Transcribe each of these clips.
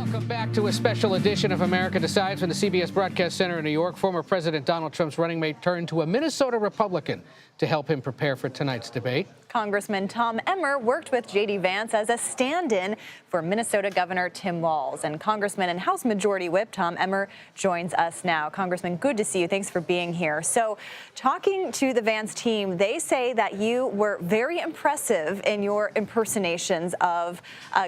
Welcome back to a special edition of America Decides from the CBS Broadcast Center in New York. Former President Donald Trump's running mate turned to a Minnesota Republican to help him prepare for tonight's debate. Congressman Tom Emmer worked with JD Vance as a stand-in for Minnesota Governor Tim Walz. And Congressman and House Majority Whip Tom Emmer joins us now. Congressman, good to see you. Thanks for being here. So, talking to the Vance team, they say that you were very impressive in your impersonations of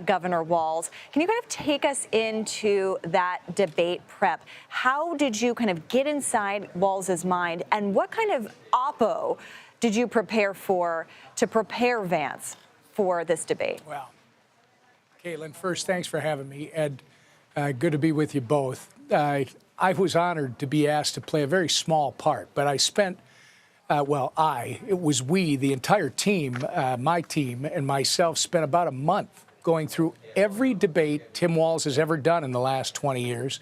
Governor Walz. Can you kind of take us into that debate prep? How did you kind of get inside Walz's mind, and what kind of oppo did you prepare for to prepare Vance for this debate? Well, Caitlin, first, thanks for having me. Ed, good to be with you both. I was honored to be asked to play a very small part, but I spent, the entire team, my team and myself spent about a month going through every debate Tim Walz has ever done in the last 20 years.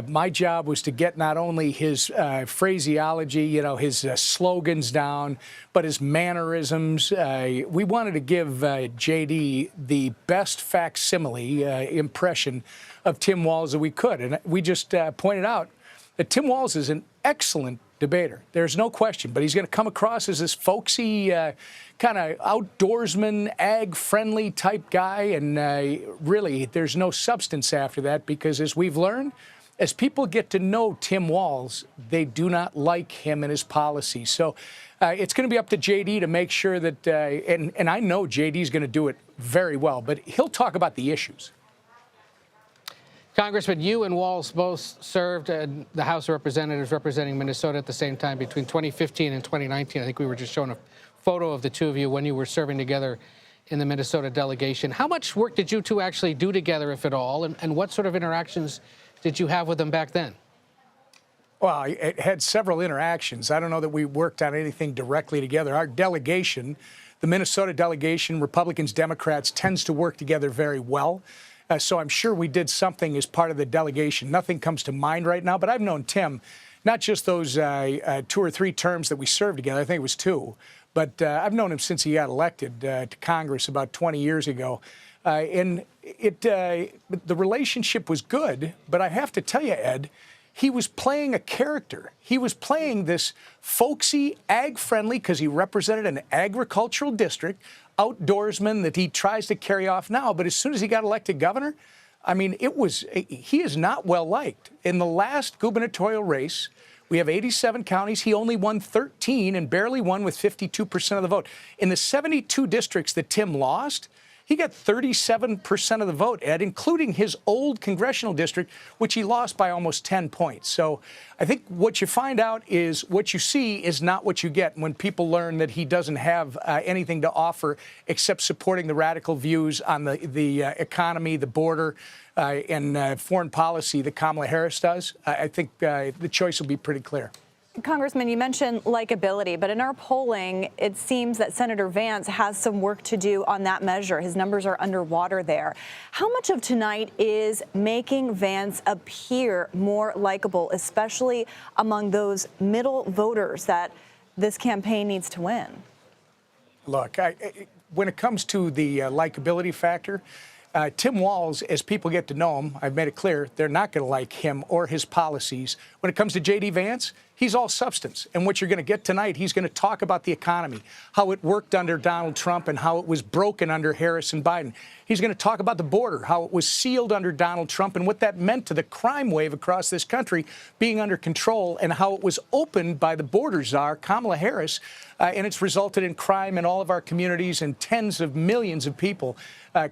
My job was to get not only his phraseology, his slogans down, but his mannerisms. We wanted to give JD the best facsimile impression of Tim Walz that we could. And we just pointed out that Tim Walz is an excellent debater. There's no question. But he's going to come across as this folksy, kind of outdoorsman, ag-friendly type guy. And really, there's no substance after that, because as we've learned, as people get to know Tim Walz, they do not like him and his policies. So it's going to be up to JD to make sure that, and I know JD's going to do it very well, but he'll talk about the issues. Congressman, you and Walz both served in the House of Representatives representing Minnesota at the same time between 2015 and 2019. I think we were just showing a photo of the two of you when you were serving together in the Minnesota delegation. How much work did you two actually do together, if at all, and what sort of interactions did you have with them back then? Well, it had several interactions. I don't know that we worked on anything directly together. Our delegation, the Minnesota delegation, Republicans, Democrats, tends to work together very well. So I'm sure we did something as part of the delegation. Nothing comes to mind right now, but I've known Tim, not just those 2 or 3 terms that we served together. I think it was 2. But I've known him since he got elected to Congress about 20 years ago. And the relationship was good, but I have to tell you, Ed, he was playing a character. He was playing this folksy, ag-friendly, because he represented an agricultural district, outdoorsman that he tries to carry off now. But as soon as he got elected governor, I mean, he is not well liked. In the last gubernatorial race, we have 87 counties. He only won 13 and barely won with 52% of the vote. In the 72 districts that Tim lost, he got 37% of the vote, Ed, including his old congressional district, which he lost by almost 10 points. So I think what you find out is what you see is not what you get when people learn that he doesn't have anything to offer except supporting the radical views on the economy, the border, and foreign policy that Kamala Harris does. I think the choice will be pretty clear. Congressman, you mentioned likability, but in our polling, it seems that Senator Vance has some work to do on that measure. His numbers are underwater there. How much of tonight is making Vance appear more likable, especially among those middle voters that this campaign needs to win? Look, when it comes to the likability factor, Tim Walz, as people get to know him, I've made it clear, they're not going to like him or his policies. When it comes to JD Vance, he's all substance. And what you're going to get tonight, he's going to talk about the economy, how it worked under Donald Trump and how it was broken under Harris and Biden. He's going to talk about the border, how it was sealed under Donald Trump and what that meant to the crime wave across this country being under control, and how it was opened by the border czar, Kamala Harris, and it's resulted in crime in all of our communities and tens of millions of people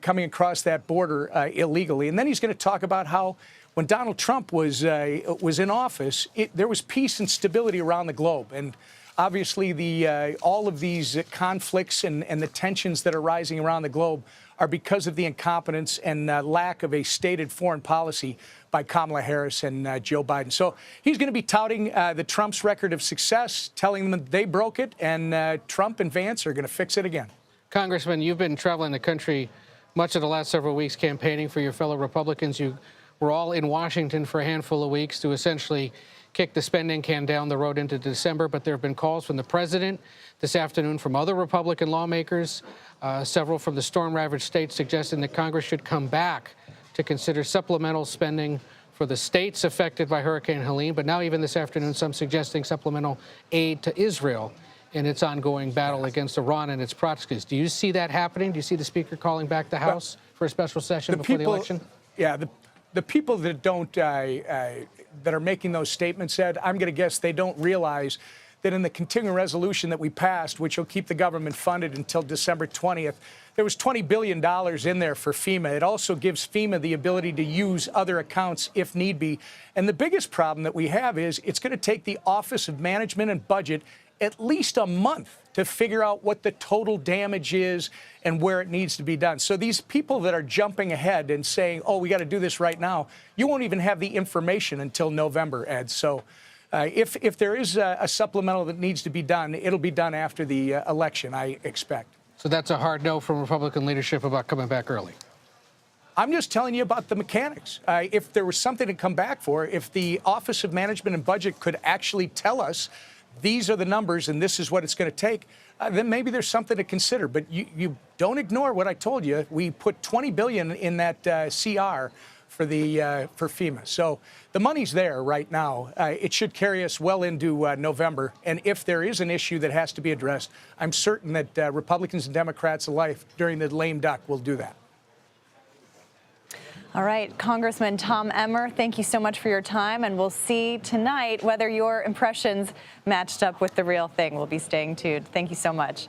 coming across that border illegally. And then he's going to talk about how when Donald Trump was in office, there was peace and stability around the globe. And obviously, all of these conflicts and the tensions that are rising around the globe are because of the incompetence and lack of a stated foreign policy by Kamala Harris and Joe Biden. So he's going to be touting the Trump's record of success, telling them they broke it, and Trump and Vance are going to fix it again. Congressman, you've been traveling the country much of the last several weeks campaigning for your fellow Republicans. You were all in Washington for a handful of weeks to essentially kick the spending can down the road into December, but there have been calls from the president this afternoon, from other Republican lawmakers, several from the storm-ravaged states, suggesting that Congress should come back to consider supplemental spending for the states affected by Hurricane Helene, but now even this afternoon, some suggesting supplemental aid to Israel in its ongoing battle against Iran and its proxies. Do you see that happening? Do you see the Speaker calling back the House for a special session before the election? Yeah, the people that don't, that are making those statements, Ed, I'm going to guess they don't realize that in the continuing resolution that we passed, which will keep the government funded until December 20th, there was $20 billion in there for FEMA. It also gives FEMA the ability to use other accounts if need be. And the biggest problem that we have is it's going to take the Office of Management and Budget at least a month to figure out what the total damage is and where it needs to be done. So these people that are jumping ahead and saying, oh, we got to do this right now, you won't even have the information until November, Ed. So if there is a supplemental that needs to be done, it'll be done after the election, I expect. So that's a hard no from Republican leadership about coming back early. I'm just telling you about the mechanics. If there was something to come back for, if the Office of Management and Budget could actually tell us these are the numbers and this is what it's going to take, then maybe there's something to consider. But you don't ignore what I told you. We put $20 billion in that CR for FEMA. So the money's there right now. It should carry us well into November. And if there is an issue that has to be addressed, I'm certain that Republicans and Democrats alike during the lame duck will do that. All right, Congressman Tom Emmer, thank you so much for your time, and we'll see tonight whether your impressions matched up with the real thing. We'll be staying tuned. Thank you so much.